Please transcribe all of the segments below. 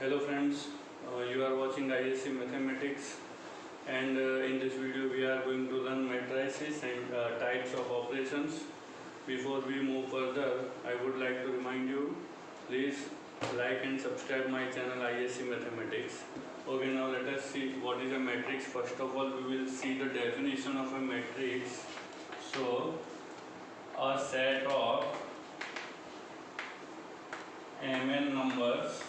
Hello friends, you are watching ISC Mathematics, and in this video we are going to learn matrices and types of operations. Before we move further, I would like to remind you, please like and subscribe my channel ISC Mathematics. Okay, now let us see what is a matrix. First of all, we will see the definition of a matrix. So, a set of mn numbers.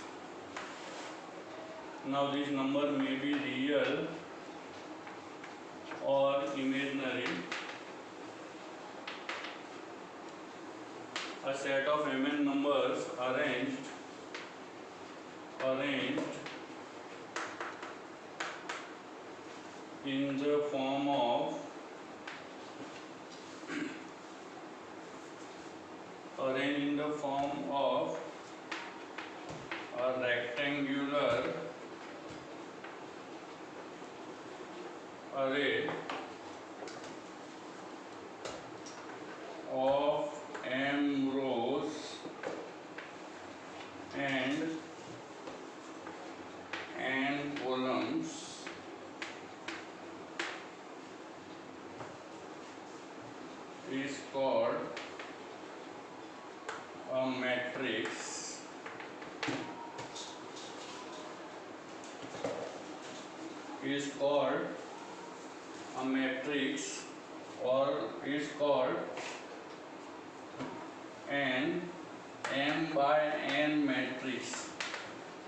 Now this number may be real or imaginary. A set of mn numbers arranged in the form of a rectangular array of m rows and n columns is called a matrix. Or is called an m by n matrix.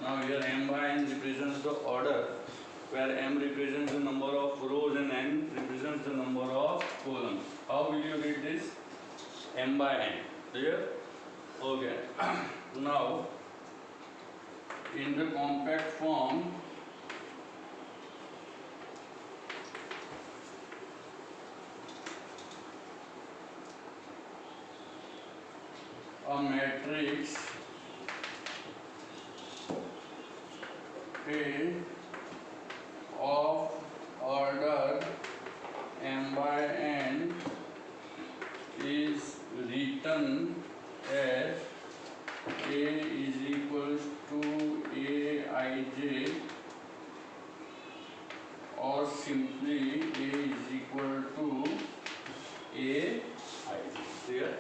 Now here m by n represents the order, where m represents the number of rows and n represents the number of columns. How will you read this? M by n. Clear? Okay. Now in the compact form, a matrix A of order m by n is written as A is equals to Aij, or simply A is equal to Aij. Clear?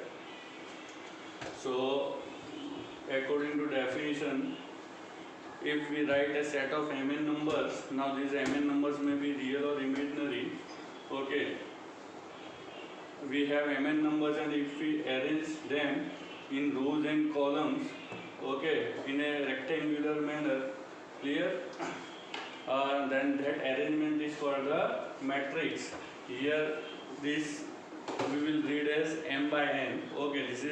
So, according to definition, if we write a set of mn numbers, now these mn numbers may be real or imaginary. Okay, we have mn numbers, and if we arrange them in rows and columns, okay, in a rectangular manner, clear? Then that arrangement is called the matrix. Here, this we will read as m by n. Okay, this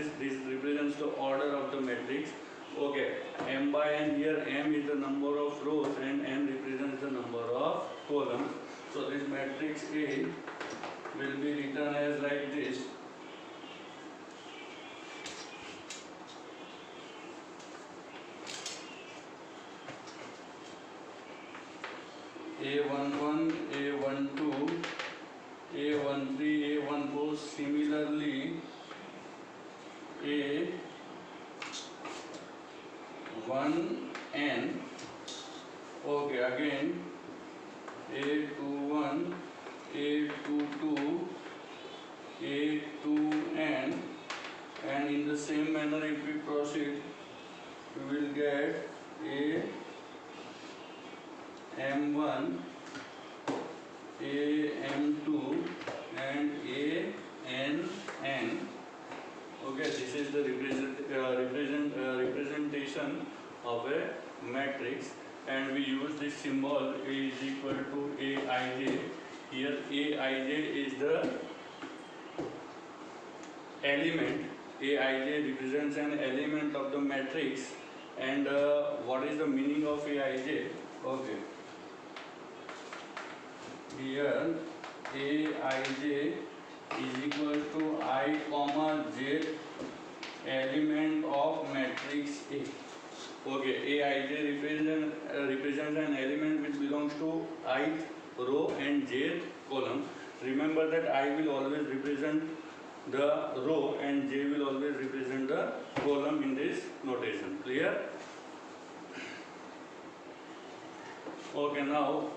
represents the order of the matrix. Okay, m by n, here m is the number of rows and n represents the number of columns. So this matrix A will be written as like this. A11, A12, A13, A14, similarly A1n. Okay, again A21, A22, A2n, and in the same manner if we proceed, we will get AM1, AM2 and ANN. Okay, this is the representation of a matrix, and we use this symbol A is equal to Aij. Here Aij is the element. Aij represents an element of the matrix. And what is the meaning of Aij? Okay, here Aij is equal to I comma j element of matrix A. Okay, Aij represents an element which belongs to ith row and jth column. Remember that I will always represent the row and J will always represent the column in this notation. Clear? Okay, now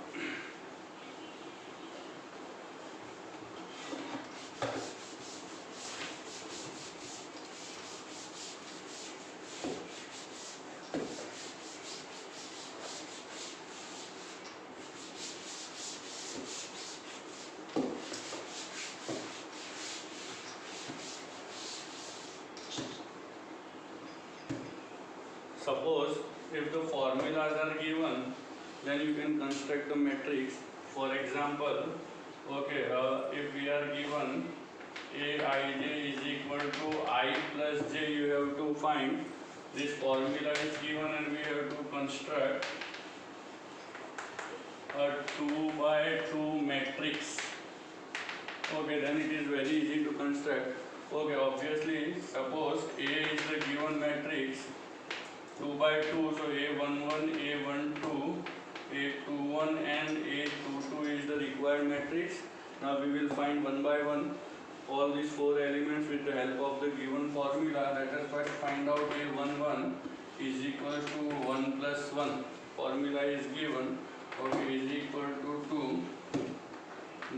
suppose if the formulas are given, then you can construct a matrix. For example, okay, if we are given Aij is equal to I plus j, you have to find this formula is given and we have to construct a 2 by 2 matrix. Okay, then it is very easy to construct. Okay, obviously, suppose A is the given matrix 2 by 2, so A11, A12, A21 and A22 is the required matrix. Now we will find one by one all these four elements with the help of the given formula. Let us first find out A11 is equal to 1 plus 1. Formula is given, okay, is equal to 2.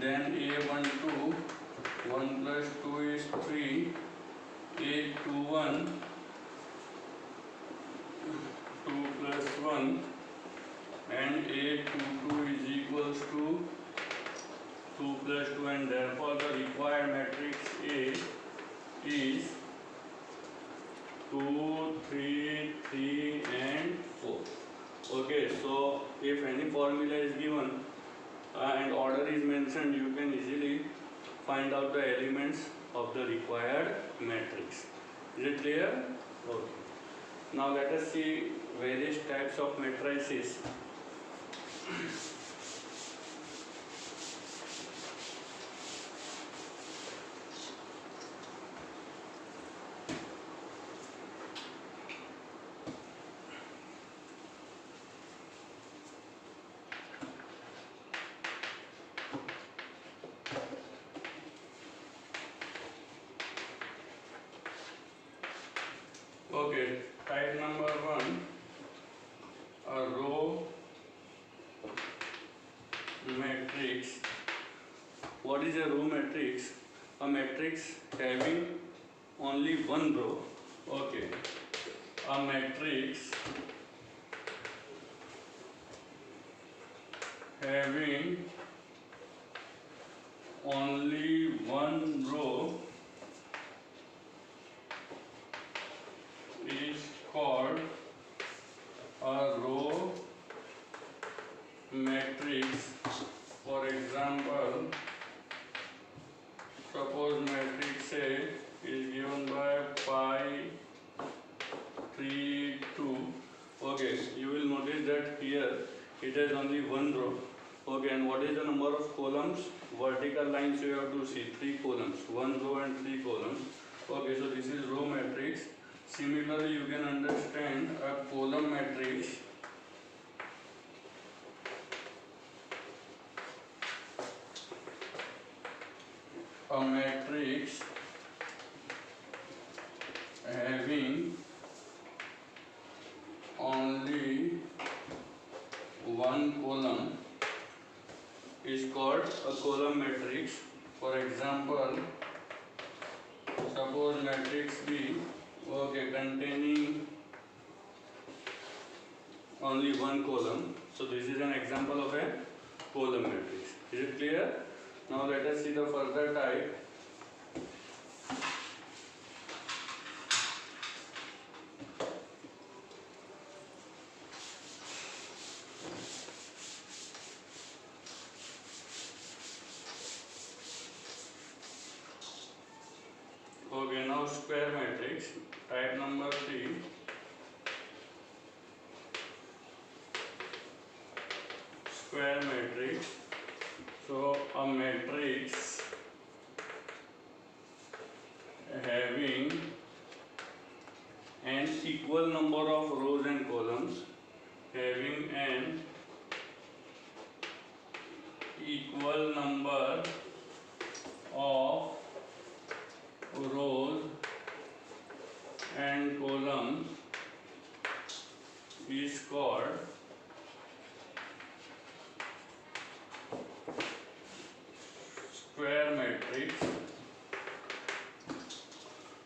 Then A12, 1 plus 2 is 3. A21, 2 plus 1, and A22 is equals to 2 plus 2, and therefore the required matrix A is 2, 3, 3 and 4. Okay, so if any formula is given and order is mentioned, you can easily find out the elements of the required matrix. Is it clear? Okay. Now let us see various types of matrices. Okay, type number 1, a row matrix. What is a row matrix? A matrix having only one row. Okay, a matrix having only one row is called a row matrix. For example, suppose matrix A is given by pi 3, 2. Okay, you will notice that here it has only one row. Okay, and what is the number of columns? Vertical lines you have to see 3 columns, 1 row and 3 columns. Okay, so this is row matrix. Similarly, you can understand a column matrix. A matrix having only one column is called a column matrix. For example, suppose matrix B, okay, containing only one column. So this is an example of a column matrix. Is it clear? Now let us see the further type. Okay, now square matrix, type number 3. Square matrix. So a matrix having an equal number of rows and columns, having an equal number of rows and columns is called matrix.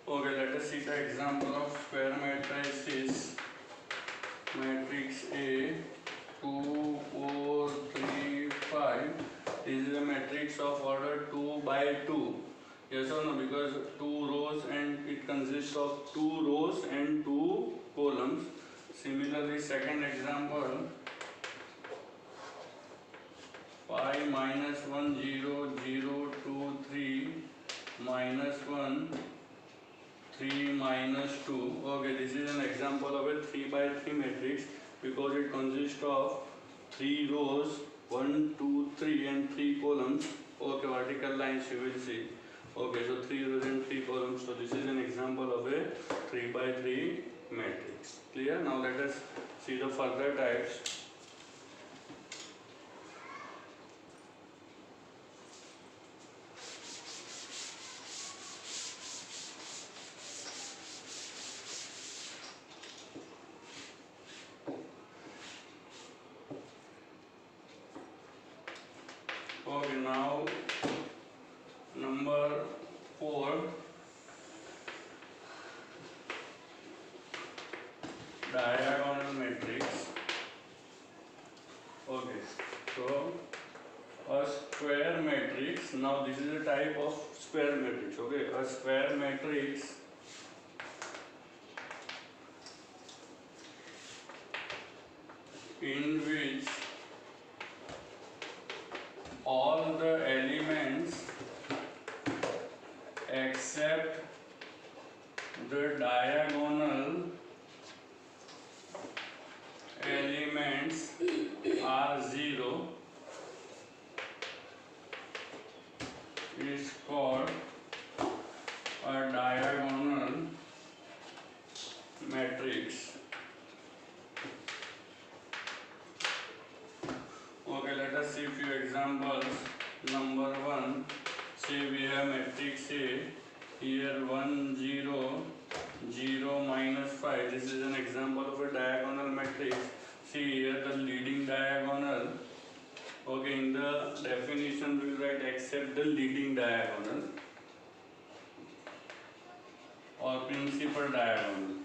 Okay, let us see the example of square matrices. Matrix A 2 4 3 5. This is a matrix of order 2 by 2. Yes or no? Because 2 rows and it consists of 2 rows and 2 columns. Similarly, second example 5 minus 1 0 0 2 3 minus 1 3 minus 2. Okay, this is an example of a 3 by 3 matrix because it consists of 3 rows, 1, 2, 3 and 3 columns. Okay, vertical lines you will see. Okay, so 3 rows and 3 columns. So this is an example of a 3 by 3 matrix. Clear? Now let us see the further types. Okay, now number 4, diagonal matrix. Okay, so a square matrix. Now this is a type of square matrix. Okay, a square matrix in which all the elements except the diagonal elements are 0 is called a diagonal matrix. Okay, let us see few examples. Number 1, say we have matrix A, here 1 0 0 minus 5. This is an example of a diagonal matrix. See here the leading diagonal. Okay, in the definition we will write except the leading diagonal or principal diagonal.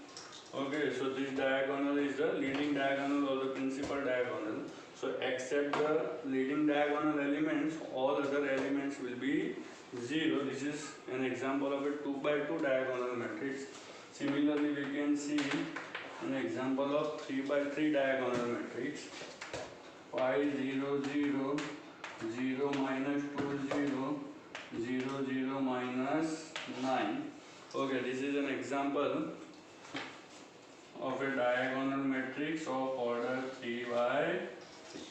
Okay, so this diagonal is the leading diagonal or the principal diagonal. So except the leading diagonal elements, all other elements will be 0. This is an example of a 2 by 2 diagonal matrix. Similarly, we can see an example of 3 by 3 diagonal matrix. 5 0 0 0 minus 2 0 0 0 minus 9. Okay, this is an example of a diagonal matrix of order 3 by 3.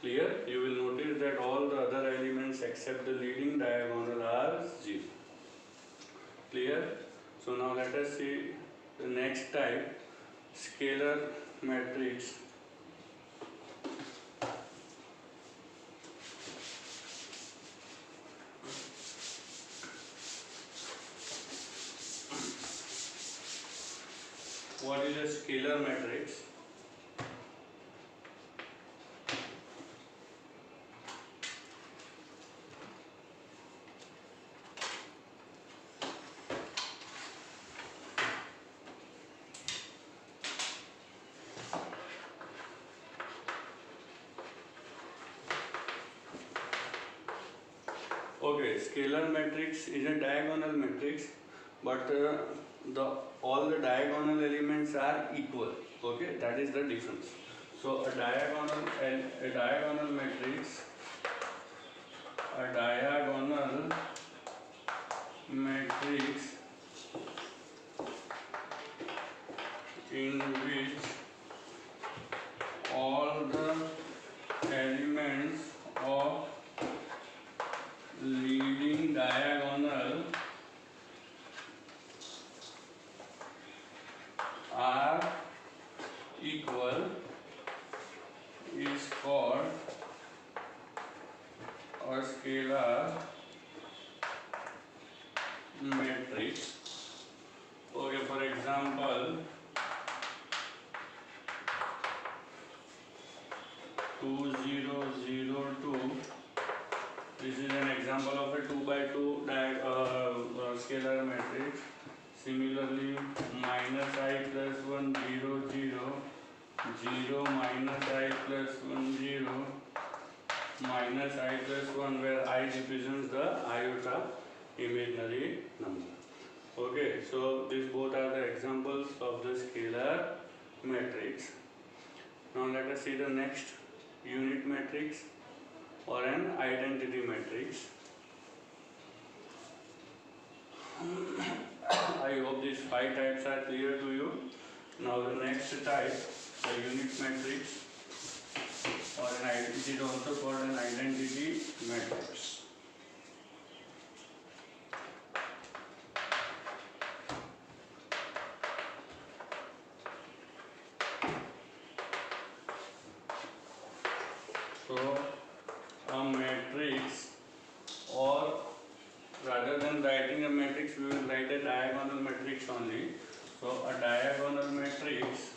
Clear? You will notice that all the other elements except the leading diagonal are 0. Clear? So now let us see the next type, scalar matrix. What is a scalar matrix? Okay, scalar matrix is a diagonal matrix, but all the diagonal elements are equal. Okay, that is the difference. So a diagonal matrix, in which all the elements of leading diagonal are equal is called a scalar matrix. Okay, for example, 2 0 0 2. This is an example of a 2 by 2 Similarly, minus I plus 1, 0, 0, 0, minus I plus 1, 0, minus I plus 1, where I represents the iota imaginary number. Okay, so these both are the examples of the scalar matrix. Now let us see the next unit matrix or an identity matrix. I hope these 5 types are clear to you. Now the next type, the unit matrix, or it is also called an identity matrix. So a matrix, or rather than writing a matrix, we will write a diagonal matrix only. So a diagonal matrix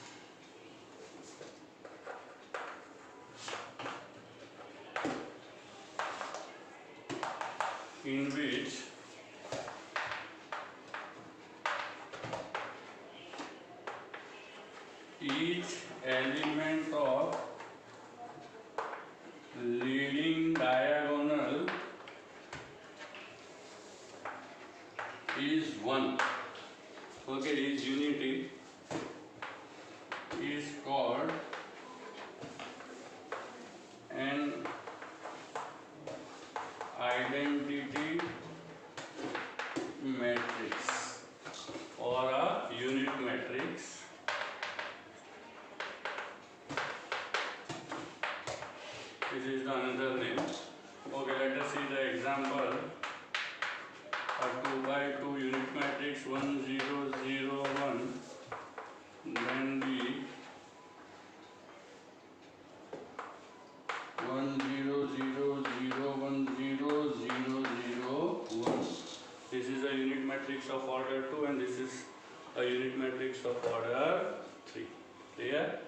in which each element of leading diagonal is 1. Okay, is unity, is called an identity matrix or a unit matrix. This is another name. Okay, let us see the example. A 2 by 2 unit matrix 1 0 0 1, then be 1 0 0 0 1 0 0 0 1. This is a unit matrix of order 2 and this is a unit matrix of order 3. Clear?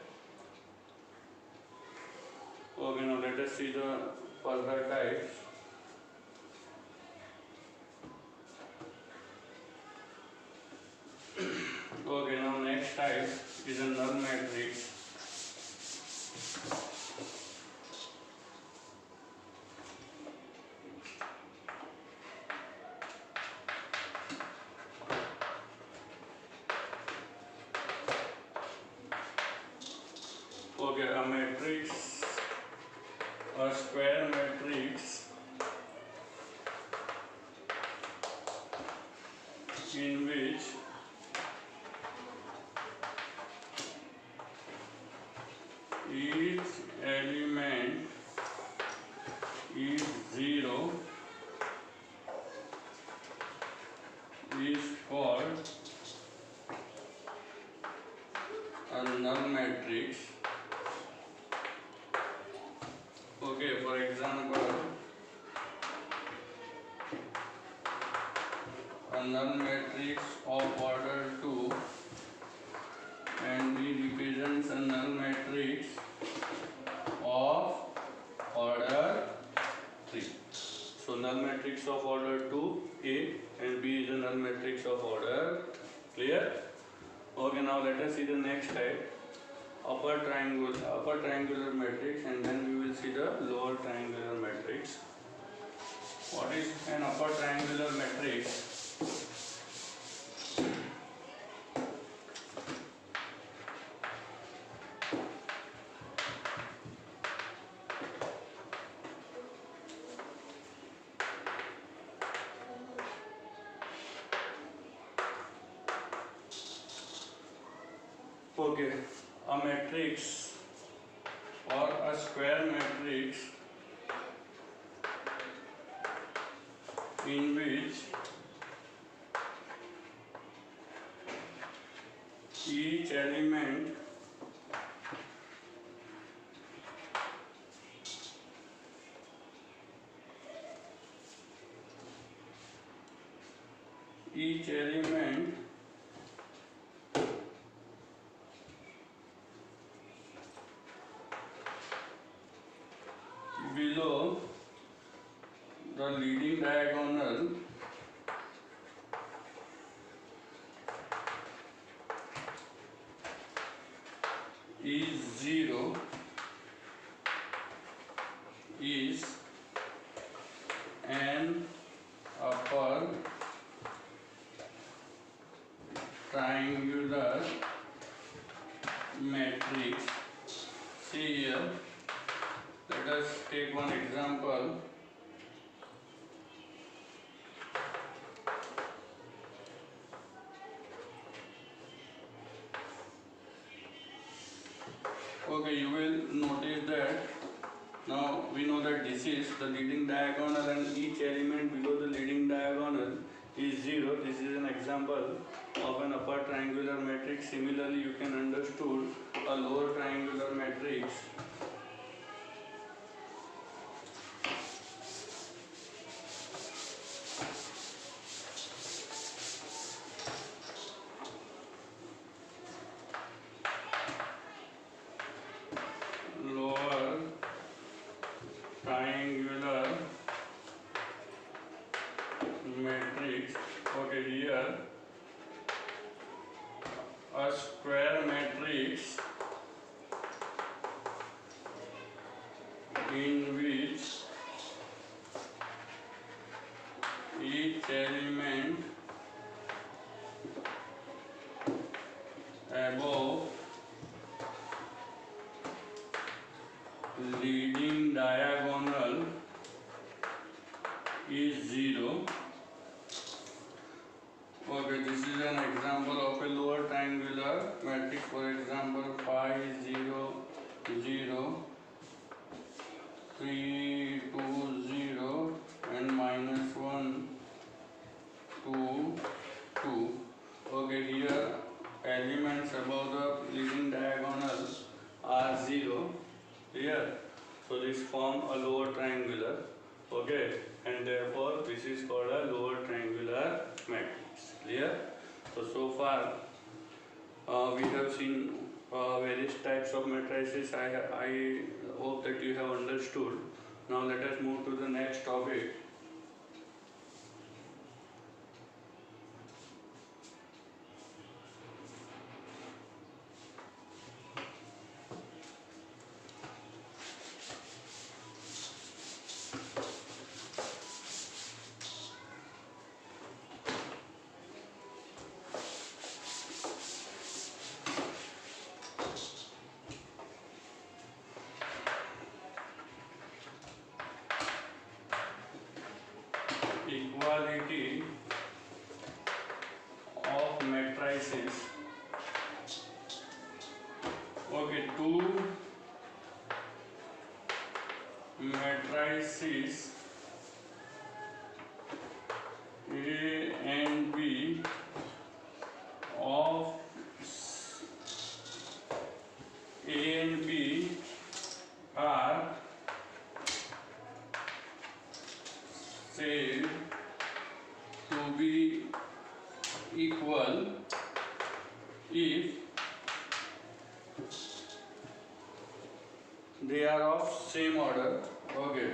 Okay, now let us see the further types. Okay, now next type is a null matrix. Okay, a matrix, a square matrix in which each element is 0 is called a null matrix. Okay, for example, a null matrix of order 2 and B represents a null matrix of order 3. So null matrix of order 2 A and B is a null matrix of order 3. Clear? Okay, now let us see the next type, upper triangular matrix, and then we will see the lower triangular matrix. What is an upper triangular matrix? Okay, a matrix or a square matrix in which each element below the leading diagonal is 0 is an upper triangular matrix. See here, let us take one example. Okay, you will notice that now we know that this is the leading diagonal and each element below the leading diagonal is 0. This is an example of an upper triangular matrix. Similarly, you can understood a lower triangular matrix. Lower triangular matrix. Okay, here a square matrix in which each element above leading diagonal is 0. Okay, this is an example of a lower triangular matrix. For example, 5, 0, 0, 3, 2, 0 and -1, 2, 2. Okay, here elements above the leading diagonal are 0 here. So this form a lower triangular. Okay, and therefore this is called a lower triangular matrix. Clear? So far we have seen various types of matrices. I hope that you have understood. Now let us move to the next topic. Equality of matrices. Okay, two matrices A and B of A and B are said to be equal if they are of same order. Okay,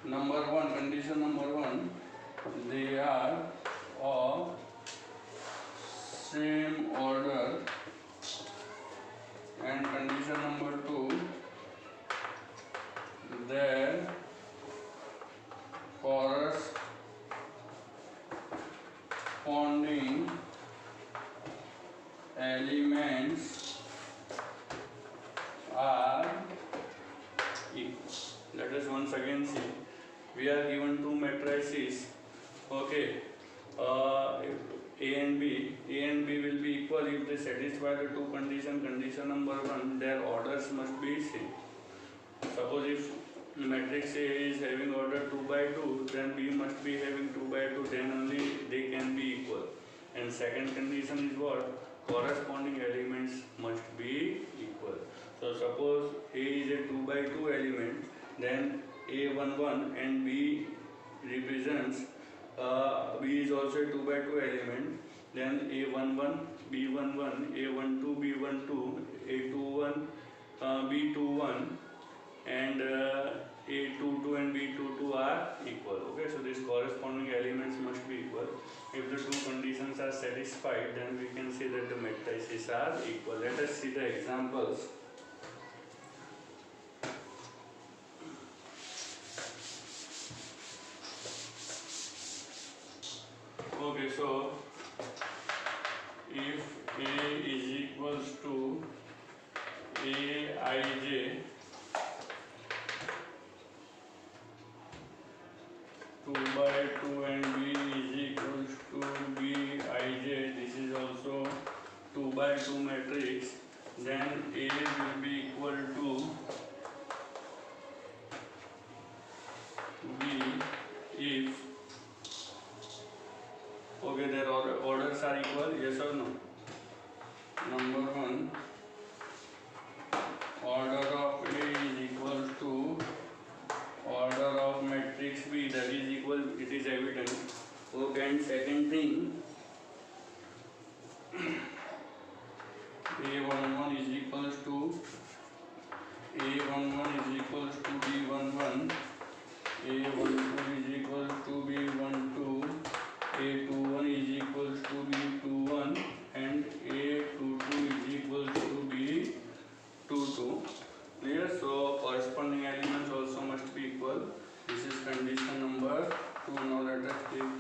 number one, condition number one, they are of same order, and condition number two, their corresponding elements are equal. Let us once again see. We are given two matrices. Okay, A and B. A and B will be equal if they satisfy the two conditions. Condition number one, their orders must be same. Suppose if matrix A is having order 2 by 2, then B must be having 2 by 2, then only they can be equal. And second condition is what? Corresponding elements must be equal. So suppose A is a 2 by 2 element, then A11 and B represents B is also a 2 by 2 element, then A11, B11, A12, B12, A21, B21 and A22 and B22 are equal. Okay, so these corresponding elements must be equal. If the two conditions are satisfied, then we can say that the matrices are equal. Let us see the examples. Okay, so if A is equals to Aij 2 by 2 and B is equals to Bij, this is also 2 by 2 matrix, then A will be equal to B if, okay, their orders are equal, yes or no? Number 1, order of A is equal to order of matrix B, that is equal, it is evident. Okay, and second thing, A11 is equals to A11 is equals to B11, A12 is equals to B12, A21 is equals to B21 and A22 is equals to B22. Clear? So corresponding elements also must be equal. This is condition number 2. Now let us take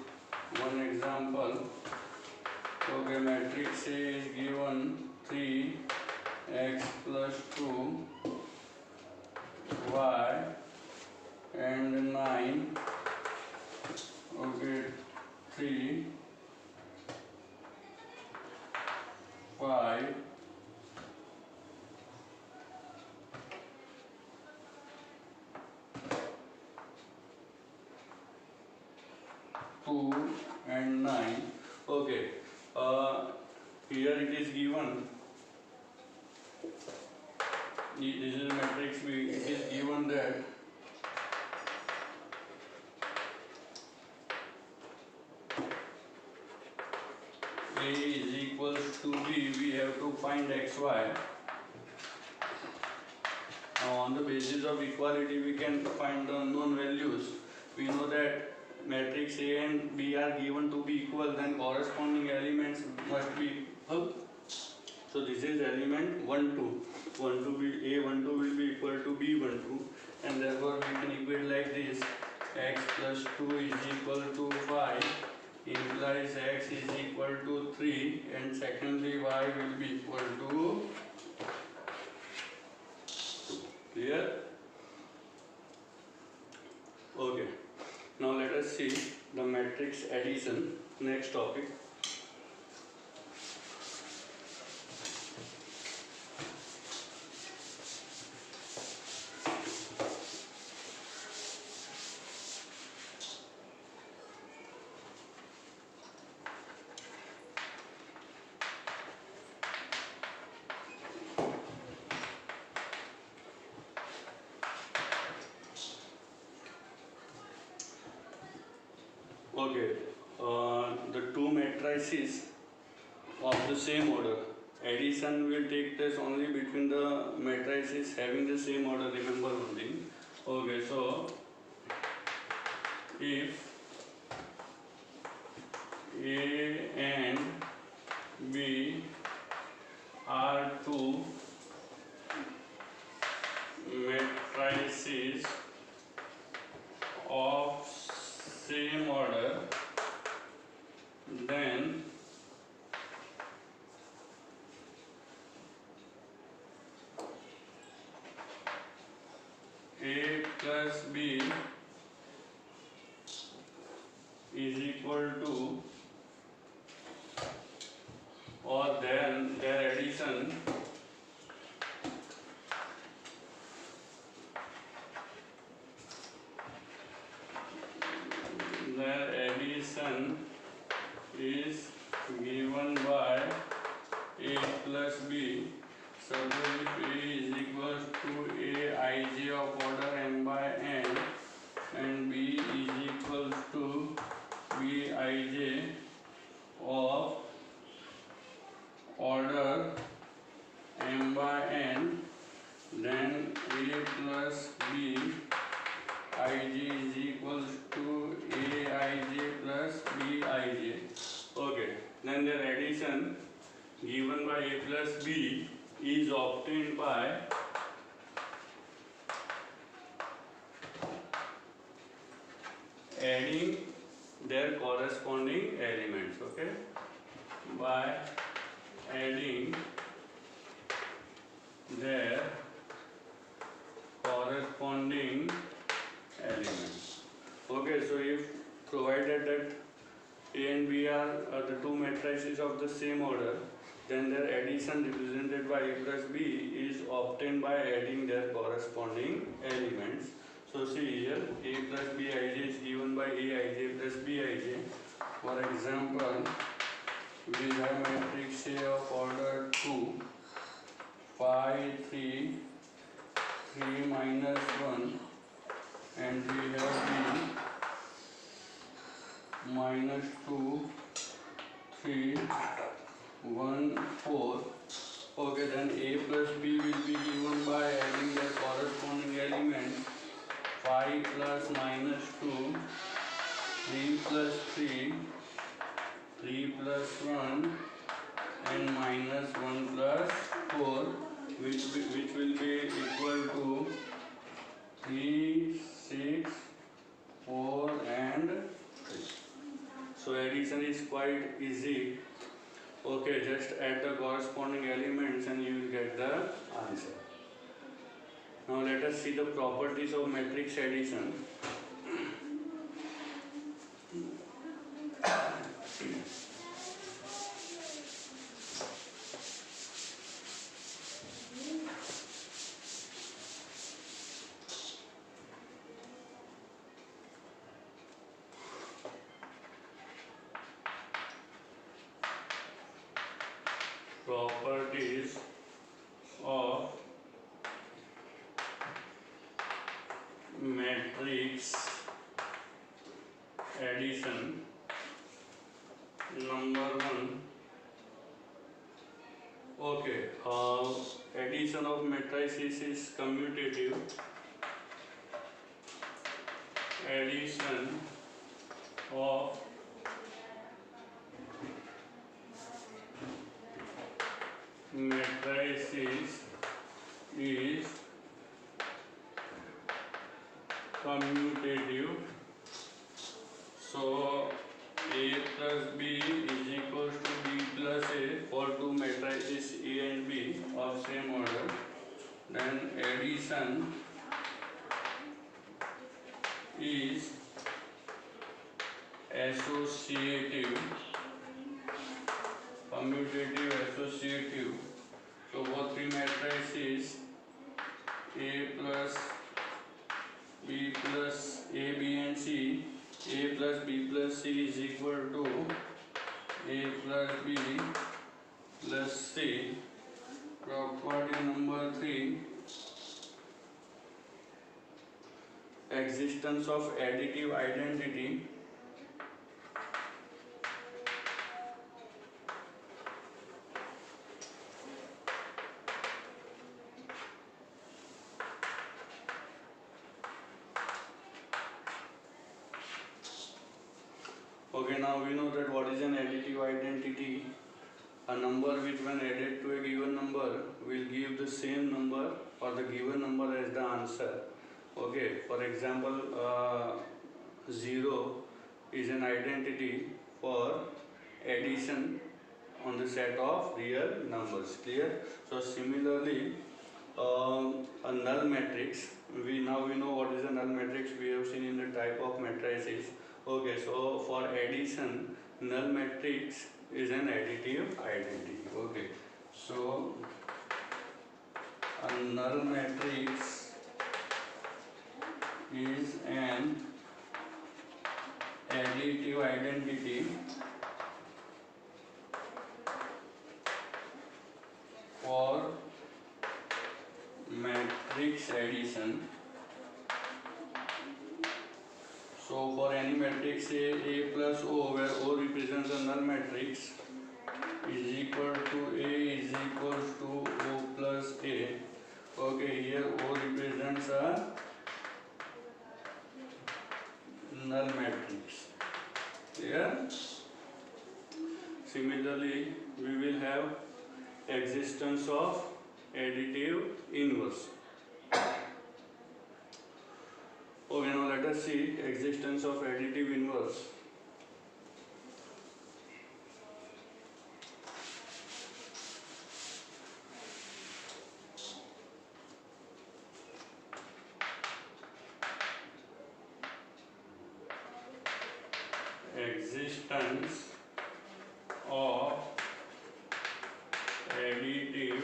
one example. Okay, matrix A is given 3x plus 2 y and 9. Okay, 3 5 2 and 9. Okay, here it is given, this is matrix B, it is given that A is equals to B, we have to find xy. Now on the basis of equality we can find the unknown values. We know that matrix A and B are given to be equal, then corresponding elements must be equal. So this is element 1, 2. A12 will be equal to B12, and therefore we can equate like this: x plus 2 is equal to 5 implies x is equal to 3, and secondly y will be equal to 2. Clear? Okay. Now let us see the matrix addition, next topic. Okay, the two matrices of the same order. Addition will take place only between the matrices having the same order, remember one thing. Okay, so if A and B are two matrices of same order, then A plus B is equal to, or then their addition is given by A plus B. Suppose if A is equals to Aij of order m by n and B is equals to Bij of order m by n, then A plus B Ij is equals to Aij plus Bij. Okay, then their addition given by A plus B is obtained by adding their corresponding elements. Okay, by adding their corresponding elements. Okay, so if provided that A and B are the two matrices of the same order, then their addition represented by A plus B is obtained by adding their corresponding elements. So see here, A plus Bij is given by Aij plus Bij. For example, we have matrix A of order 2, 5, 3, 3 minus 1, and we have B minus 2, 3, 1, 4. Okay, then A plus B will be given by adding their corresponding element 5 plus minus 2, 3 plus 3, 3 plus 1, and minus 1 plus 4, which will be equal to 3, 6, 4, and 3. So addition is quite easy. Okay, just add the corresponding elements and you will get the answer. Now let us see the properties of matrix addition. Properties of matrix addition. Number 1. Okay, addition of matrices is commutative. Addition of matrices is commutative. So A plus B is equals to B plus A for two matrices A and B of same order. Then addition is associative, commutative associative. So for three matrices A plus B plus A, B and C, A plus B plus C is equal to A plus B plus C. Property number 3, existence of additive identity. Okay, now we know that what is an additive identity. A number which when added to a given number will give the same number or the given number as the answer. Okay, for example, 0 is an identity for addition on the set of real numbers. Clear? So similarly, a null matrix, we know what is a null matrix. We have seen in the type of matrices. Okay, so for addition, null matrix is an additive identity. Okay, so a null matrix is an additive identity for matrix addition. So for any matrix A plus O, where O represents a null matrix, is equal to A is equals to O plus A. Okay, here O represents a null matrix. Clear? will have existence of additive inverse. Okay, now let us see existence of additive inverse. Existence of additive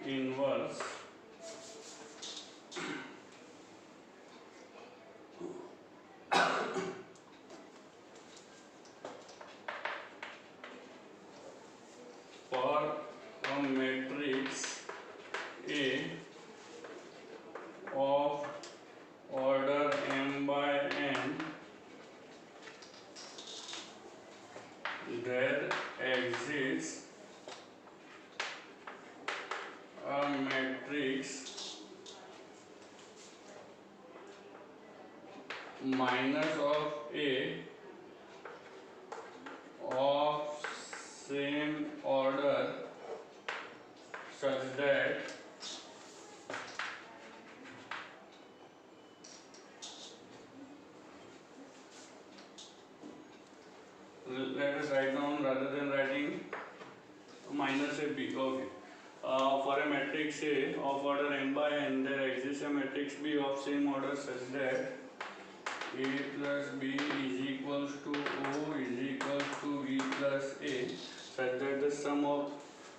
inverse for a matrix A of order m by n, there exists a matrix minus of A of same order such that let us write down rather than writing minus a b. Okay. For a matrix A of order m by n, there exists a matrix B of same order such that A plus B is equals to O is equals to V plus A, such that the sum of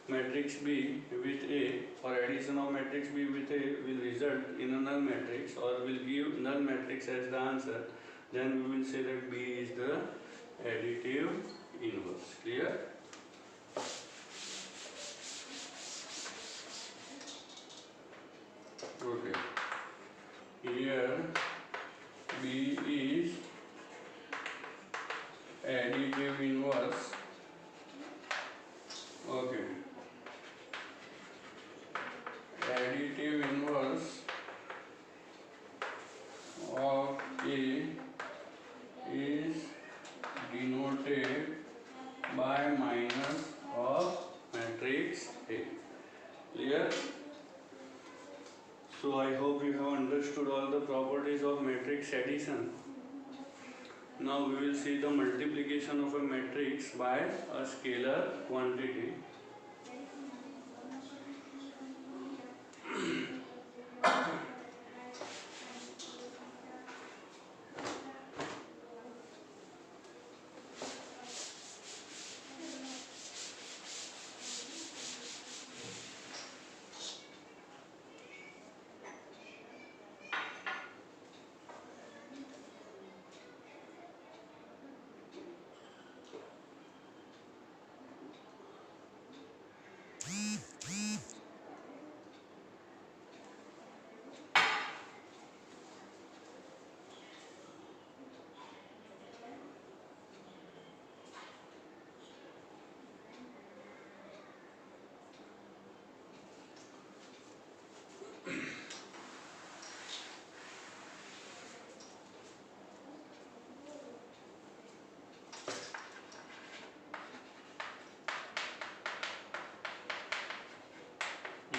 matrix B with A or addition of matrix B with A will result in a null matrix or will give null matrix as the answer. Then we will say that B is the additive inverse. Clear? Okay. Here B is additive inverse. Okay. Additive inverse of A is denoted by minus of matrix A. Clear? So I hope you have understood all the properties of matrix addition. Now we will see the multiplication of a matrix by a scalar quantity.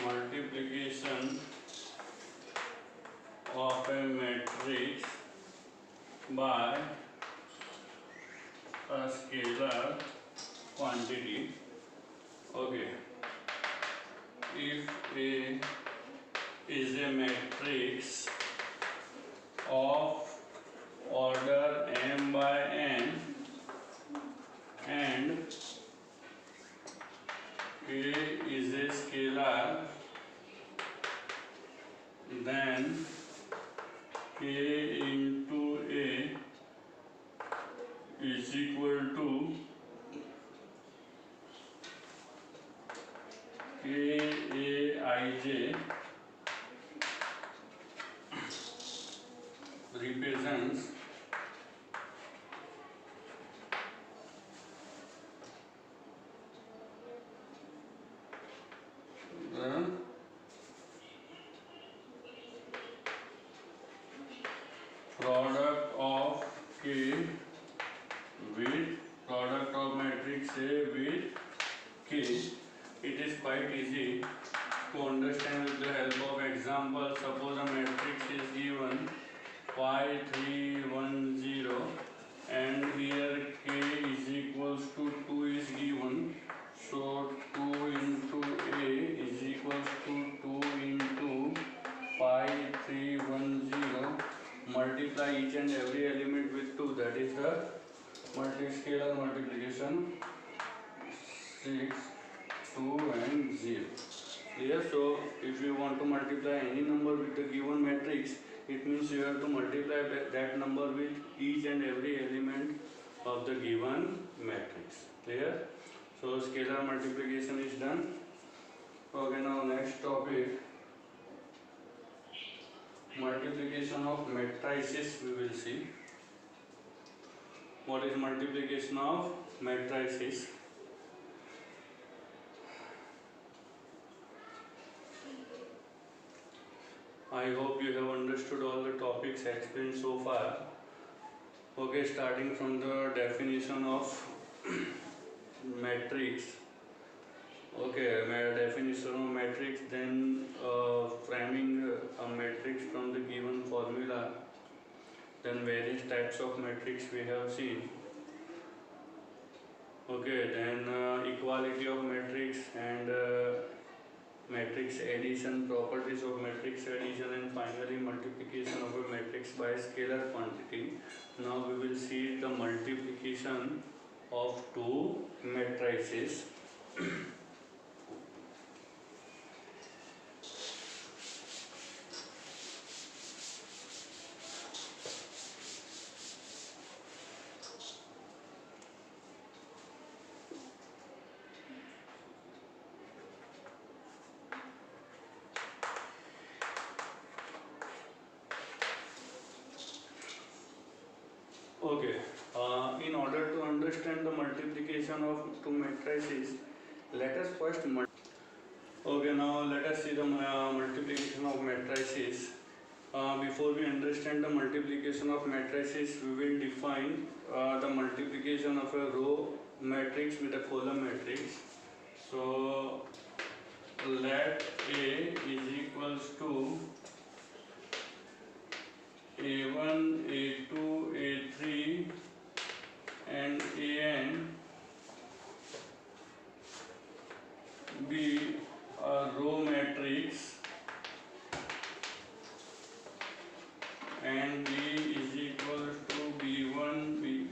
Multiplication of a matrix by a scalar quantity. Okay. If A is a matrix of order m by n and A is a scalar, then K into A is equal to Kaij represents the product of K with product matrix A with K. It is quite easy to understand with the help of example. Suppose a matrix is given 5, 3, 1, 0 and here K is equals to 2 is given. So 2 into A is equals to 2 into 5, 3, 1, 0. Multiply each and every element with 2. That is the scalar multiplication. 6, 2 and 0. Clear? So if you want to multiply any number with the given matrix, it means you have to multiply that number with each and every element of the given matrix. Clear? So scalar multiplication is done. Okay, now next topic, multiplication of matrices we will see. What is multiplication of matrices? I hope you have understood all the topics explained so far. Okay, starting from the definition of matrix. Okay, definition of matrix, then framing a matrix from the given formula, then various types of matrix we have seen. Okay, then equality of matrix and matrix addition, properties of matrix addition, and finally multiplication of a matrix by scalar quantity. Now we will see the multiplication of two matrices. Okay, in order to understand the multiplication of two matrices, let us first okay, now let us see the multiplication of matrices. Before we understand the multiplication of matrices, we will define the multiplication of a row matrix with a column matrix. So let A is equals to A1, A2, A3 and An be a row matrix and B is equal to B1, B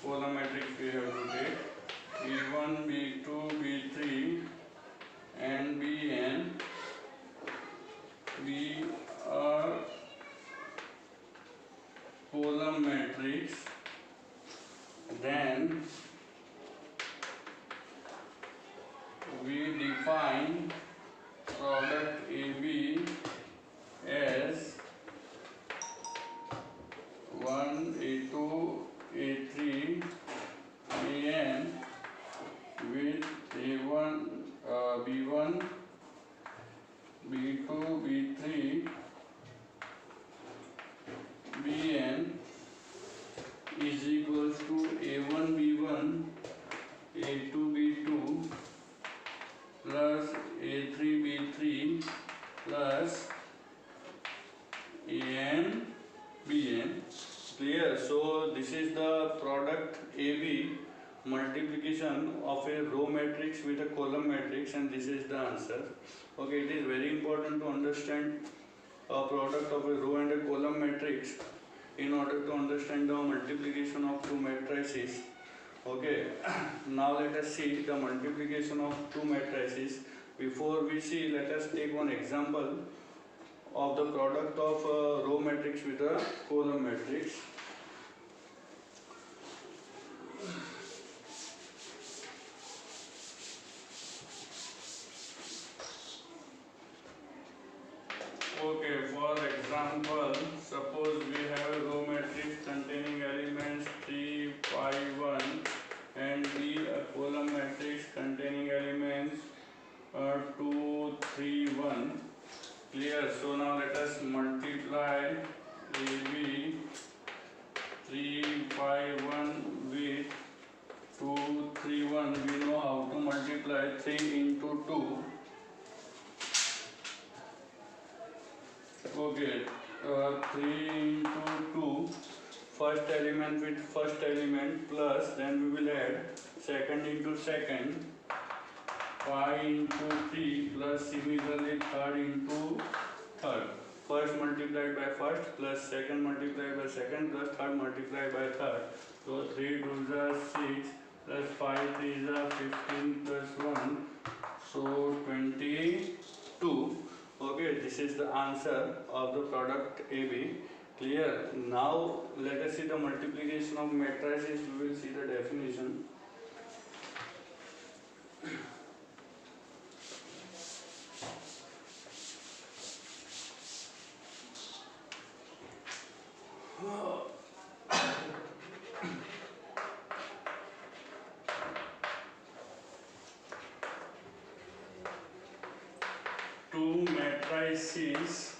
column matrix we have to take, B1, B2, B3 and Bn be a column matrix, then we define product AB as 1, A2, A3, An with A1, B1, B2, B3, Bn is equals to A1, B1, A2, B2 plus A3, B3 plus An, Bn. Clear? So this is the product AB multiplication of a row matrix with a column matrix, and this is the answer. Okay, it is very important to understand a product of a row and a column matrix in order to understand the multiplication of two matrices. Okay, now let us see the multiplication of two matrices. Before we see, let us take one example of the product of a row matrix with a column matrix. Okay, for example, suppose we have a row matrix containing elements 3, 5, 1 and B a column matrix containing elements 2, 3, 1. Clear? So now let us multiply AB 3 into 2. Okay, 3 into 2, first element with first element, plus then we will add second into second, 5 into 3, plus similarly third into third. First multiplied by first, plus second multiplied by second, plus third multiplied by third. So 3 2s are 6, plus 5 3s are 15, plus 1, so 22. Okay, this is the answer of the product AB. Clear? Now let us see the multiplication of matrices. We will see the definition. Two matrices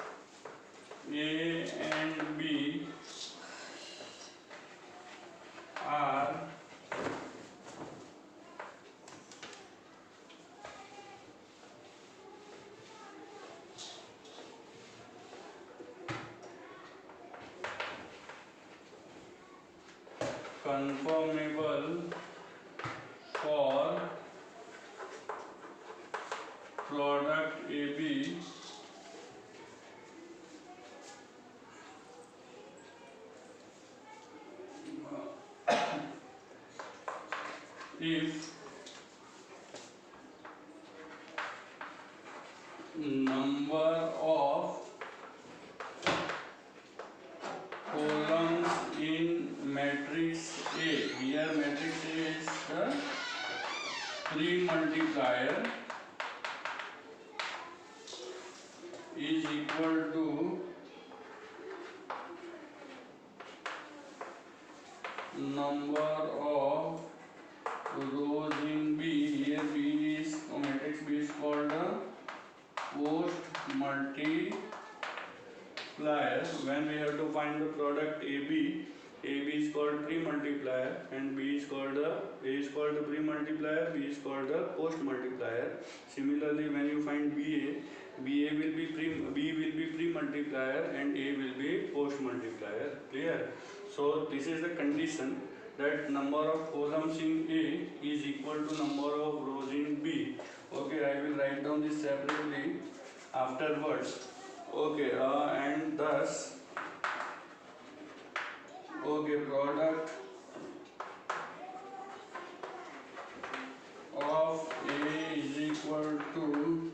A and B are conformable for product AB if number of columns in matrix A, here matrix A is the pre-multiplier, is equal to number of rows in B. Here B is matrix B is called a post multiplier. When we have to find the product AB, AB is called pre-multiplier and B is called A is called the pre-multiplier, B is called the post multiplier. Similarly, when you find BA, BA will be B will be pre-multiplier and A will be post multiplier. Clear? So this is the condition that number of columns in A is equal to number of rows in B. Okay, I will write down this separately afterwards. Okay, and thus, okay, product of A is equal to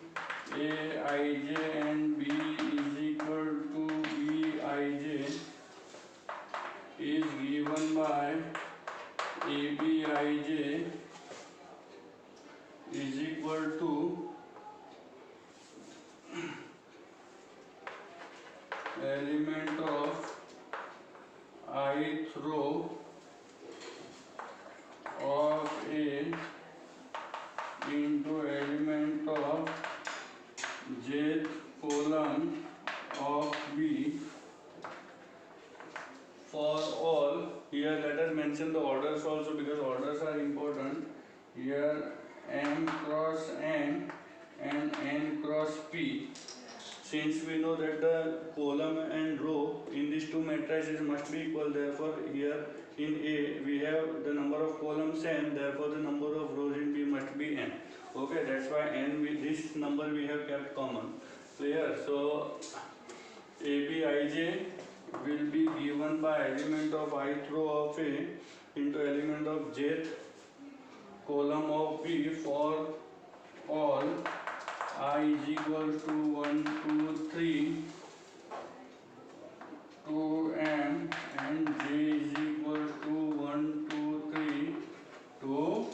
Aij and B is equal to Bij is given by ABij is equal to element of ith row of A into element of jth column of B for all. Here let us mention the orders also because orders are important. Here M cross N and N cross P. Since we know that the column and row in these two matrices must be equal, therefore here in A we have the number of columns n, therefore the number of rows in B must be n. Okay, that's why n with this number we have kept common. Clear? So ABij will be given by element of ith row of A into element of jth column of B for all I is equal to 1, 2, 3 to M and J is equal to 1, 2, 3 to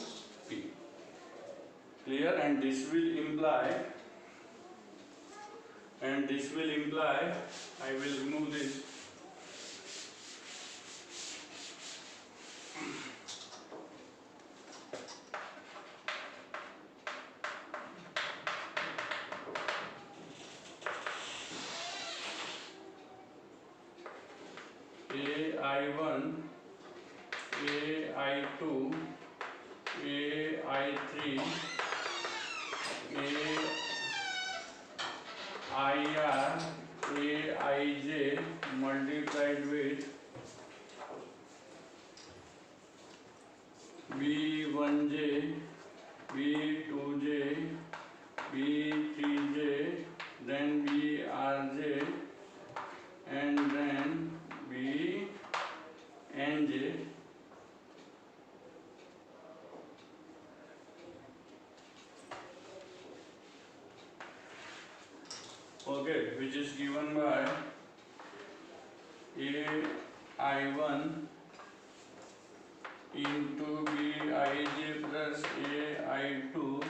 P. Clear? And this will imply, I will remove this. AI1, AI2, AI3 AIR AIJ multiplied with B1J B2J B3J then BRJ and then BNJ. Okay, which is given by AI1 into BIJ plus AI2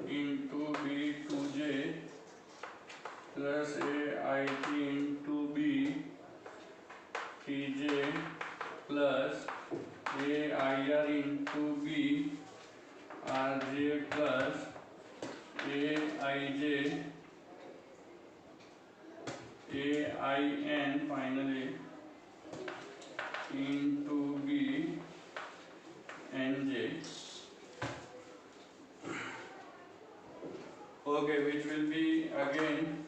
into B2J plus AI3 into B3J plus AIR into BRJ plus AIJ AIN finally into BNJ. Okay, which will be again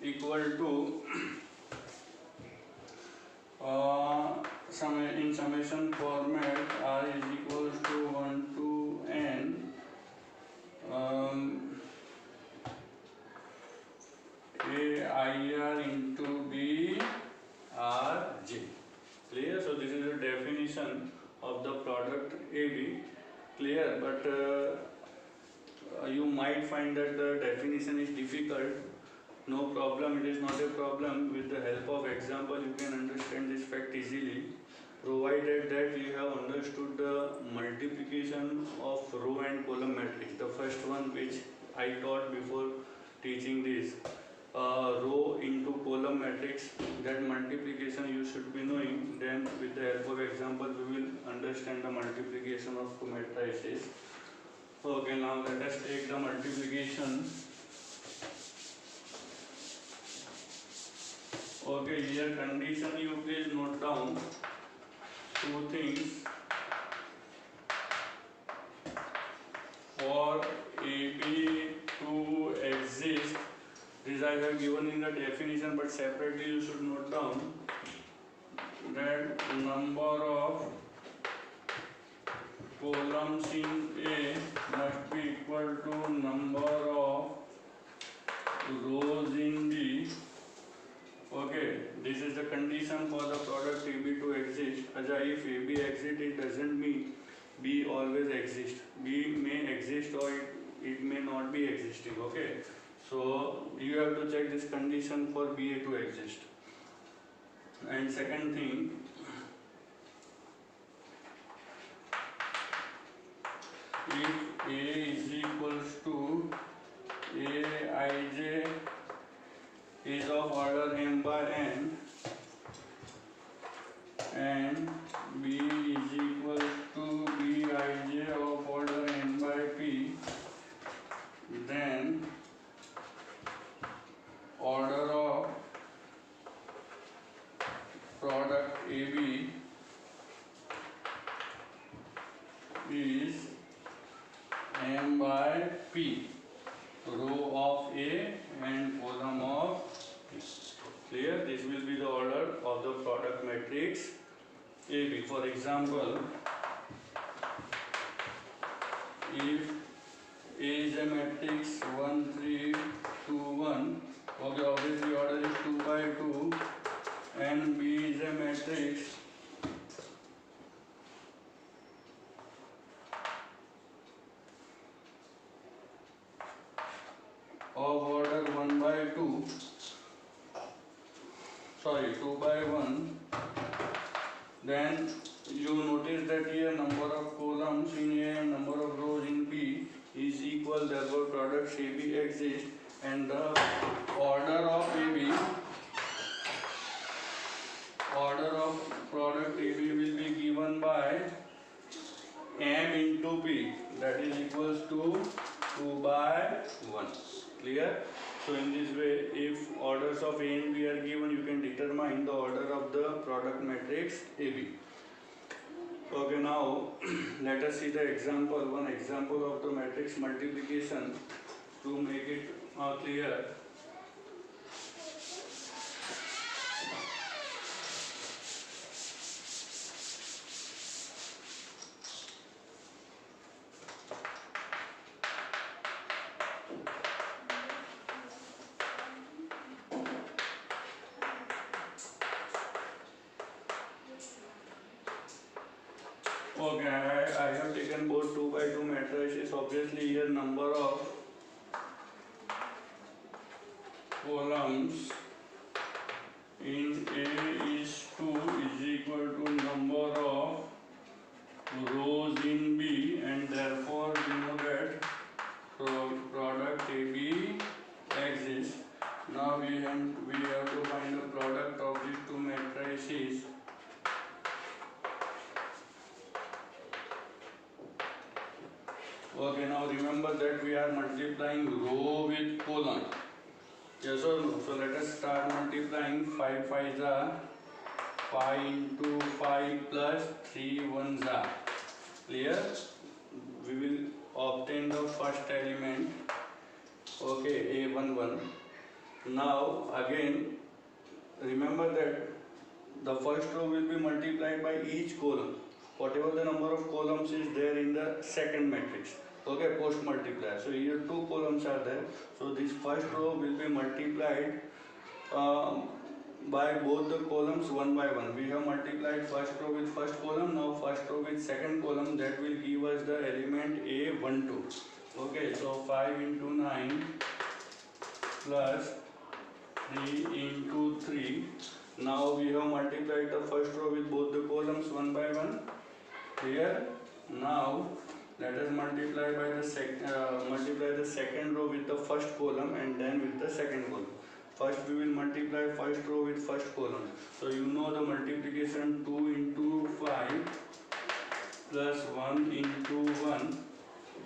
equal to in summation format R is equals to 1 to n AIR into BRJ. Clear? So this is the definition of the product AB. Clear? But you might find that the definition is difficult. No problem, it is not a problem. With the help of example you can understand this fact easily, provided that you have understood the multiplication of row and column matrix. The first one which I taught before teaching this, row into column matrix, that multiplication you should be knowing. Then with the help of example we will understand the multiplication of two matrices. Okay, now let us take the multiplication. Okay, here condition you please note down two things. For AB to exist, this I have given in the definition, but separately you should note down that number of columns in A must be equal to number of rows in B. Okay, this is the condition for the product AB to exist. If AB exists, it doesn't mean B always exists. B may exist or it may not be existing. Okay, so you have to check this condition for BA to exist. And second thing, if A is equals to AIJ is of order m by n and B is equals to Bij of order n by p, then order of product AB is m by p, row of A and column of P. Clear? This will be the order of the product matrix AB. For example, if A is a matrix 1, 3, 2, 1, okay, obviously order is 2 by 2, and B is a matrix of order 1 by 2, sorry 2 by 1, then you notice that here number of columns in A and number of rows in B is equal, therefore product AB exists, and the order of AB, order of product AB will be given by M into P, that is equals to 2 by 1. Clear? So in this way, if orders of A and B are given, you can determine the order of the product matrix AB. Okay, now let us see the example, one example of the matrix multiplication to make it clear. I have taken both 2 by 2 matrices. Obviously here number of columns in A is 2 is equal to number of rows in B, and therefore we know that product AB exists. Now we have to find the product of these two matrices. Okay, now remember that we are multiplying row with column. Yes or no? So let us start multiplying. 5 5s are 5 into 5 plus 3 1s are. Clear? We will obtain the first element. Okay, A11. Now again remember that the first row will be multiplied by each column, whatever the number of columns is there in the second matrix. Okay, post multiplier. So here 2 columns are there. So this first row will be multiplied by both the columns one by one. We have multiplied first row with first column. Now first row with second column. That will give us the element A12. Okay, so 5 into 9 plus 3 into 3. Now we have multiplied the first row with both the columns one by one. Here now let us multiply the second row with the first column and then with the second column. First we will multiply first row with first column. So you know the multiplication 2 into 5 plus 1 into 1.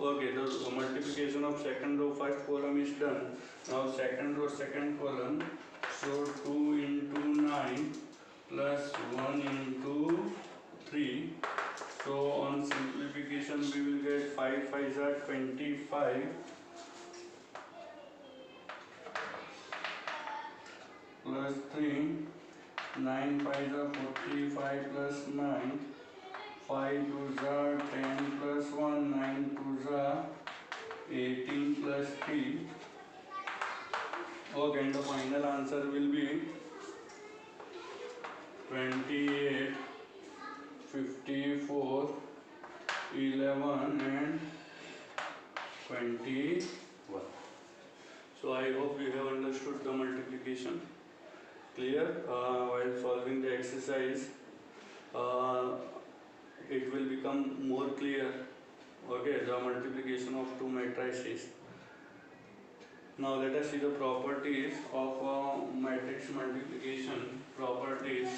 Okay, the multiplication of second row first column is done. Now second row second column. So 2 into 9 plus 1 into 3. So on simplification we will get 5 5s are 25 plus 3, 9 5s are 45 plus 9, 5 2s are 10 plus 1, 9 2s are 18 plus 3. Okay, and the final answer will be 28, 54, 11 and 21. So I hope you have understood the multiplication. Clear? While solving the exercise, it will become more clear. Okay, the multiplication of two matrices. Now let us see the properties of matrix multiplication. Properties.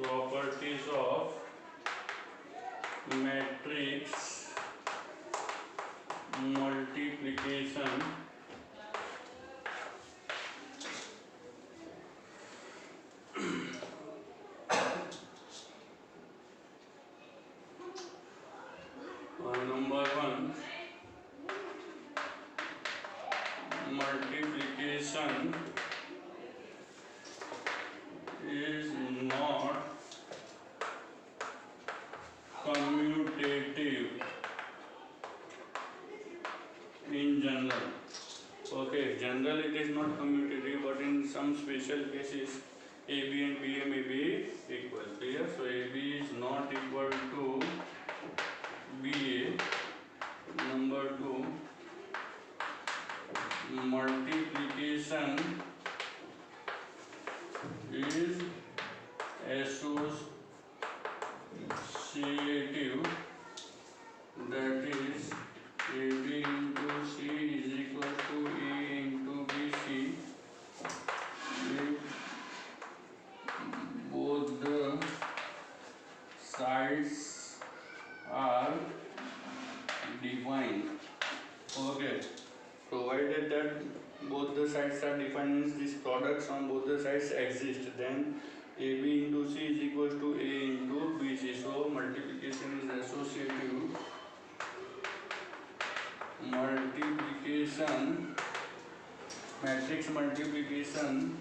Properties of matrix multiplication. Number 1, multiplication is not commutative in general. Okay, general it is not commutative, but in some special cases AB and BA may be equal. Clear? So AB is not equal to BA. Number 2, multiplication is associative, that is AB into C is equal to A into BC if both the sides are defined. Okay, provided that both the sides are defined, means these products on both the sides exist, then AB into C is equal to A into BC. So multiplication is associative. Multiplication, matrix multiplication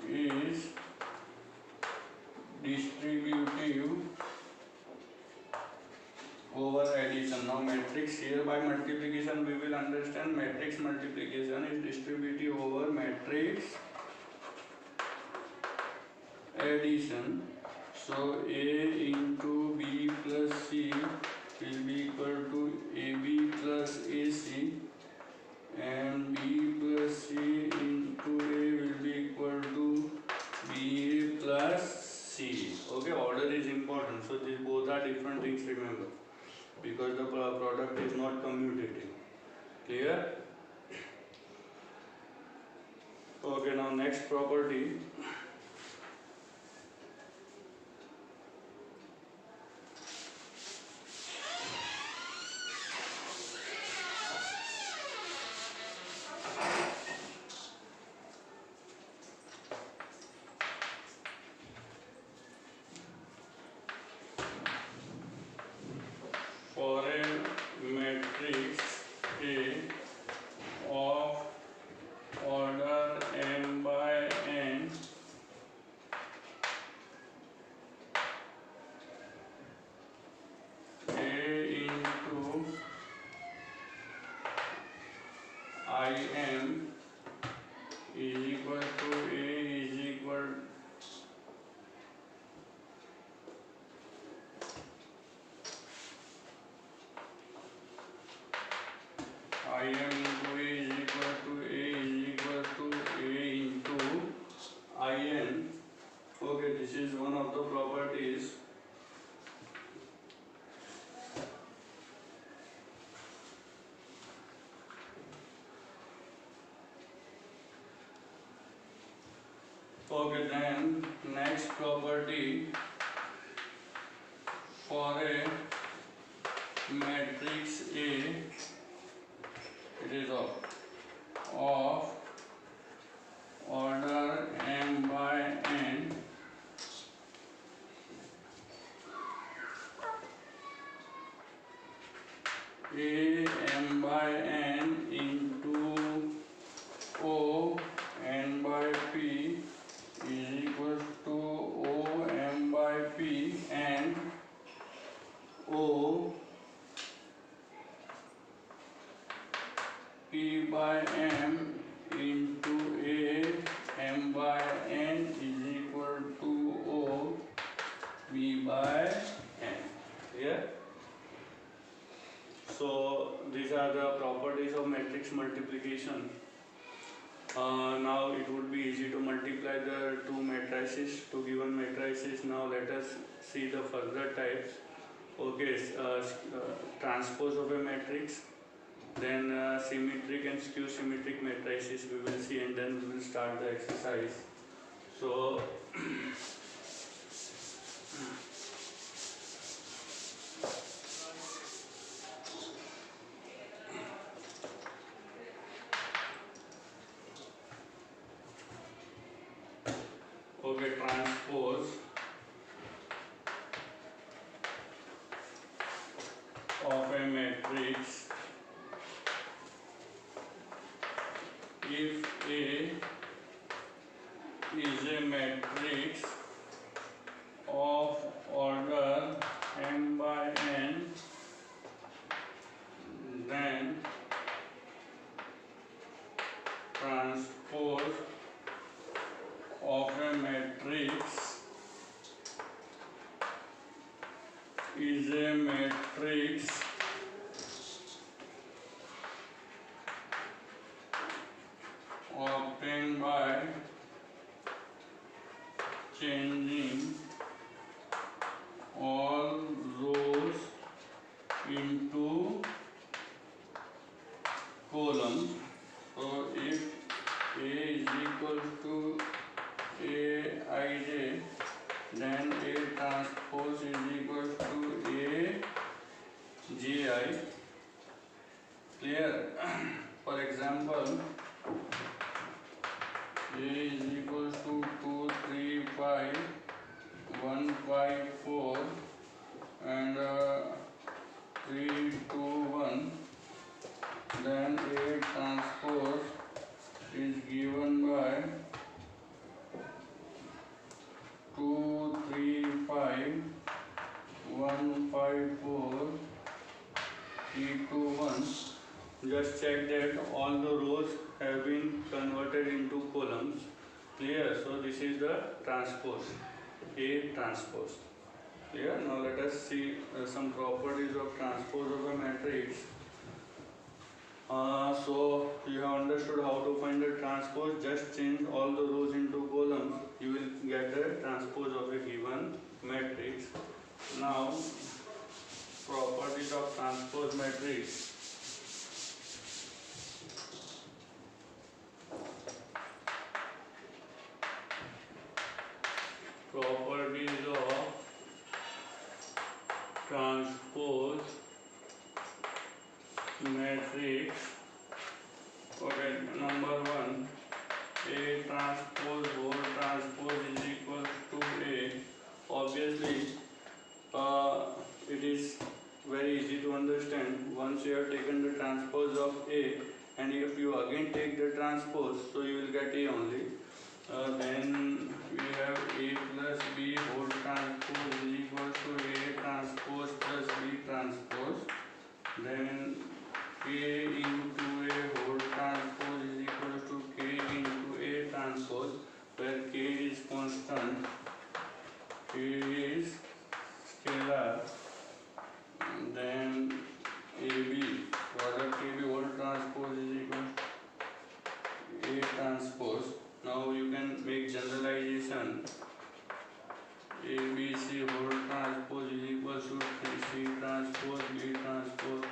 is distributive addition. Now matrix here by multiplication we will understand matrix multiplication is distributive over matrix addition. So A into B plus C will be equal to AB plus AC, and B plus C into A will be equal to BA plus C. Okay, order is important. So these both are different things, remember, because the product is not commutative. Clear? Okay, now next property. For a matrix A of order m by n, A into Im is equal to A is equal Im into A is equal to A is equal to A into In. Okay, this is one of the properties. Okay, then next property, for a matrix A, it is of order m by n, A m by n into O n by p is equal to O m by p, and O p by m into A m by n is equal to O p by n. Clear? So these are the properties of matrix multiplication. Now it would be easy to multiply the two matrices, two given matrices. Now let us see the further types. Okay, transpose of a matrix, then symmetric and skew symmetric matrices we will see, and then we will start the exercise. So okay, transpose of a matrix. If A is a matrix of order m by n, then transpose of a matrix is a matrix obtained by changing all rows into columns. So if A is equal to Aij, then A transpose is equal to Aji. Clear? For example, A is equal to 2, 3, 5, 1, 5, 4 and 3, 2, 1. Then A transpose is given by 2, 3, 5, 1, 5, 4 E21, just check that all the rows have been converted into columns. Clear? So this is the transpose, A transpose. Clear? Now let us see some properties of transpose of a matrix. So you have understood how to find the transpose. Just change all the rows into columns. You will get the transpose of a given matrix. Now, properties of transpose matrix. Properties of transpose matrix. Okay, number one, A transpose whole transpose is equal to A. Obviously, it is very easy to understand. Once you have taken the transpose of A, and if you again take the transpose, so you will get A only. Then we have A plus B whole transpose is equal to A transpose plus B transpose. Then K into A whole transpose is equal to K into A transpose, where K is constant, K is scalar. Then AB, product AB whole transpose is equal to A transpose. Now you can make generalization. ABC whole transpose is equal to C transpose, B transpose,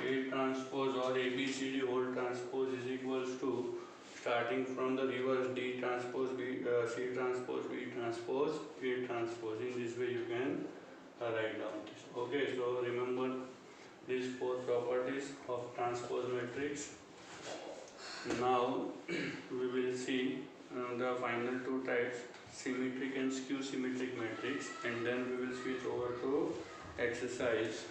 A transpose, or ABCD whole transpose is equals to, starting from the reverse, D transpose, B, C transpose, B transpose, A transpose. In this way you can write down this. Okay, so remember these four properties of transpose matrix. Now we will see the final two types, symmetric and skew symmetric matrix, and then we will switch over to exercise.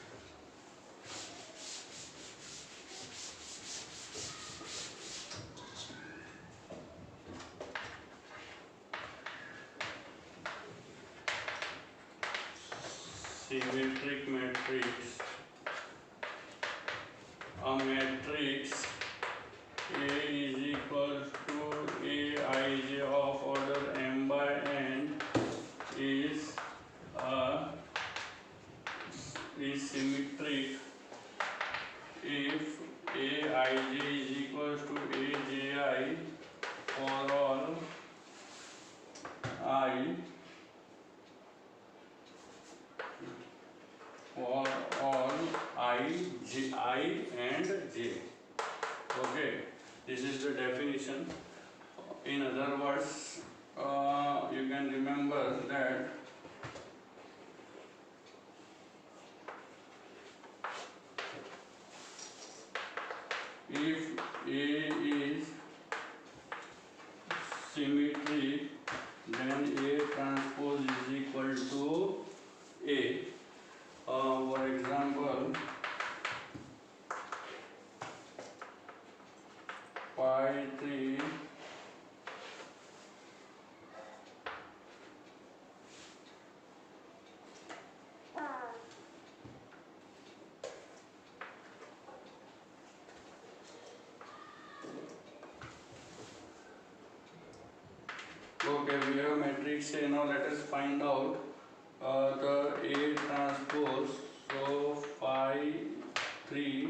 Symmetric matrix. A matrix A is equal to Aij of order m by n is symmetric if Aij is equal to Aj for all I and j. Okay, this is the definition. In other words, you can remember that if A is symmetric, then A transpose is equal to A. For example, pi 3 okay, we have matrix A. Now let us find out the A transpose. So phi 3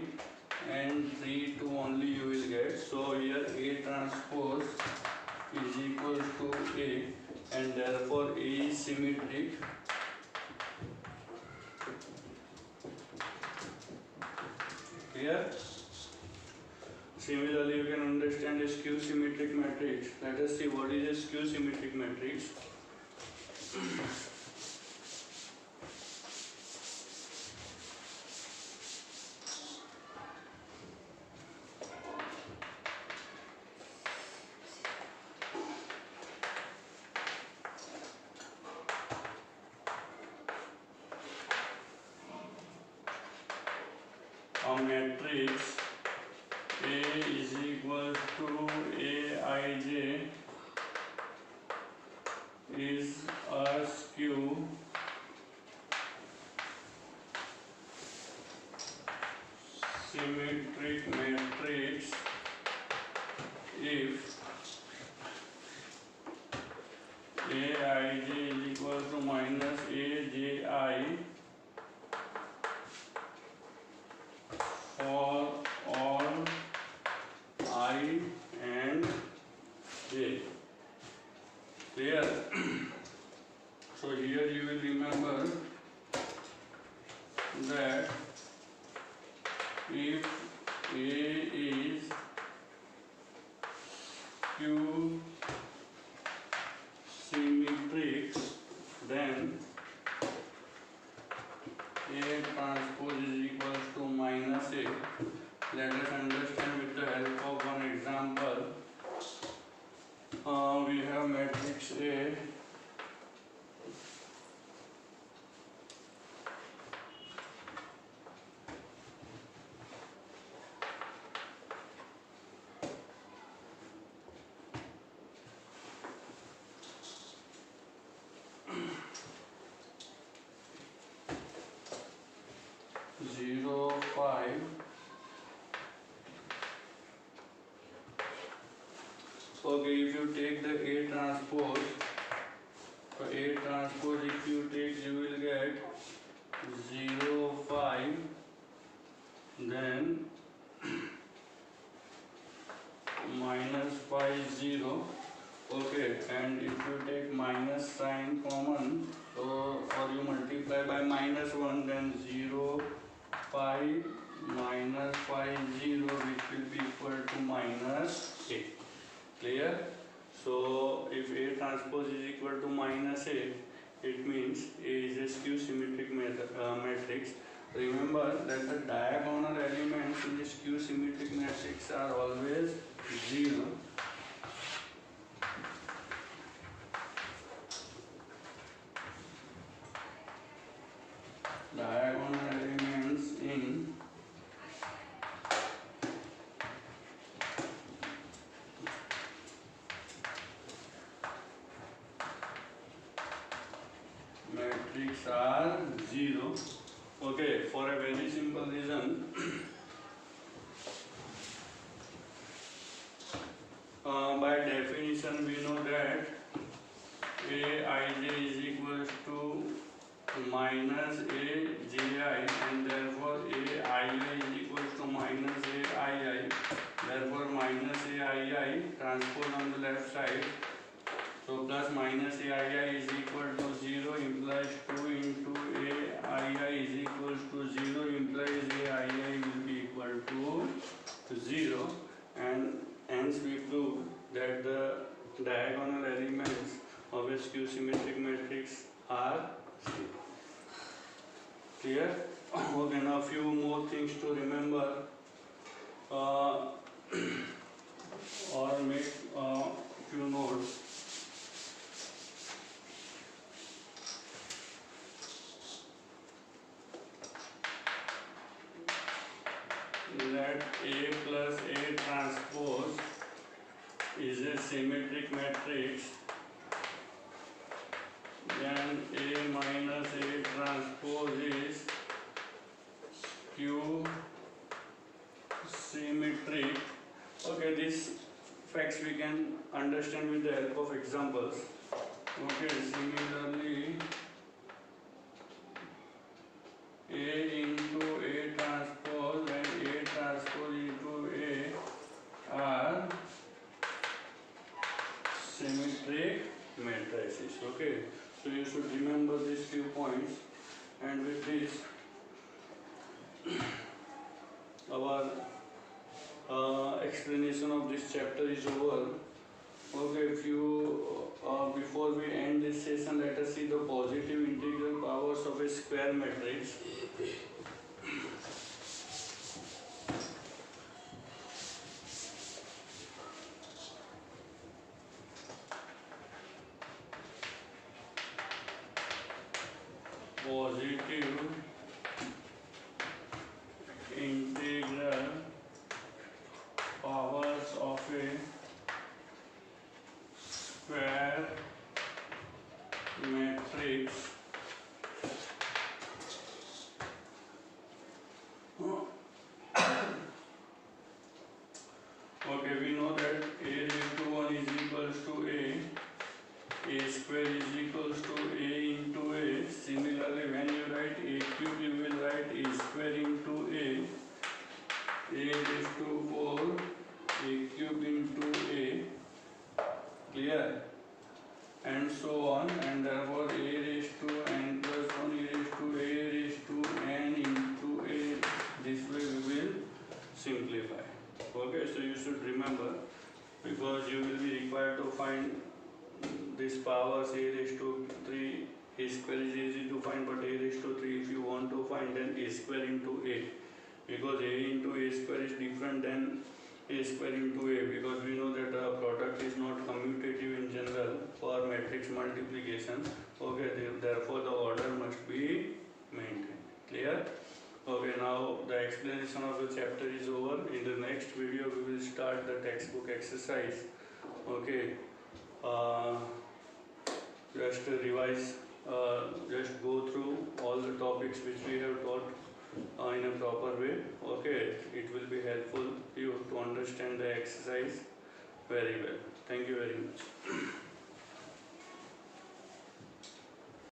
and 3 2 only you will get. So here A transpose is equal to A, and therefore A is symmetric. Clear? Similarly, you can understand a skew symmetric matrix. Let us see what is a skew symmetric matrix. A matrix A is equal to Aij is a symmetric matrix if Aij is equal to minus Aji for all I and J. Clear? So here you will remember that if A is Q symmetric, then A transpose is equal to minus A. Let us understand with the help of one example. We have matrix A. Zero, 5. Okay, if you take the A transpose, for A transpose if you take, you will get 0, 5, then minus 5, 0. Okay, and if you take minus sign common, so or you multiply by minus 1, then 0, 5 minus 5, 0, which will be equal to minus A. Clear? So if A transpose is equal to minus A, it means A is a skew symmetric matrix. Remember that the diagonal elements in the skew symmetric matrix are always 0. Diagonal elements in matrix are 0. Okay, for a very simple reason. By definition we know that Aij is equal to minus Aji, and therefore Ai is equal to minus Aii. Therefore minus Aii transpose on the left side. So plus minus Aii is equal to 0 implies 2 into Aii is equal to 0 implies Aii will be equal to 0, and hence we prove that the diagonal elements of a skew symmetric matrix are 0. Clear? Okay, now few more things to remember or make few notes. That A plus A transpose is a symmetric matrix, then A minus A transpose is skew symmetric. Okay, these facts we can understand with the help of examples. Okay, similarly A into A transpose and A transpose into A are symmetric matrices. Okay, so you should remember these few points, and with this our explanation of this chapter is over. Okay, if you before we end this session, let us see the positive integral powers of a square matrix. Positive integral powers of a square matrix raised to 4 a cube into a, clear, and so on, and therefore a raised to n plus 1 e raised to a raised to n into a. This way we will simplify. Okay, so you should remember, because you will be required to find this powers. A raised to 3 a square is easy to find, but a raised to 3 if you want to find, then a square into a, because a into a square is different than a square into a, because we know that a product is not commutative in general for matrix multiplication. Okay, therefore the order must be maintained. Clear? Okay, now the explanation of the chapter is over. In the next video we will start the textbook exercise. Okay, just revise, just go through all the topics which we have taught in a proper way. Okay, it will be helpful you to understand the exercise very well. Thank you very much.